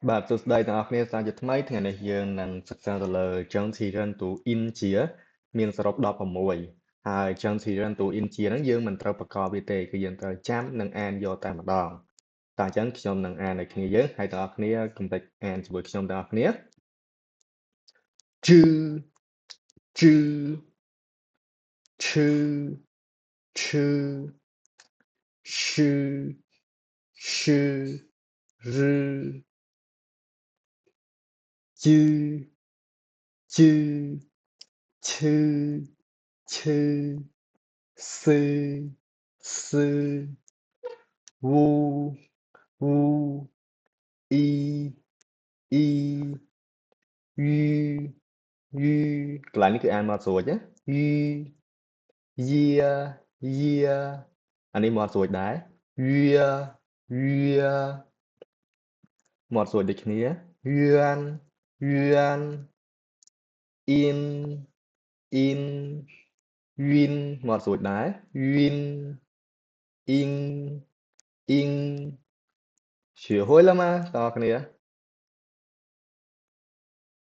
បាទសួស្តីទាំងអស់គ្នាសាជាថ្មីថ្ងៃនេះយើងនឹងសិក្សាទៅលើ John Sheeran to India មានសរុប16ហើយ John Sheeran to India ហ្នឹងយើងមិនត្រូវប្រកបវាទេគឺយើងត្រូវចាំនិងអានយកតែម្ដងតែអញ្ចឹងខ្ញុំនឹងអានឲ្យគ្នាយើងហើយទាំងអស់គ្នាកុំភ្លេចអានជាមួយខ្ញុំទាំងអស់គ្នា chư chư chư chư shư shư rư chư chư chư chư sư sư vu vu y y y y កន្លែងនេះគឺអានមកស្រួចណា y year year អានេះមកស្រួចដែរ year year មកស្រួចដូចគ្នា yuan yuan in in win មកស្រួចដែរ win in in 学会了吗？大家គ្នា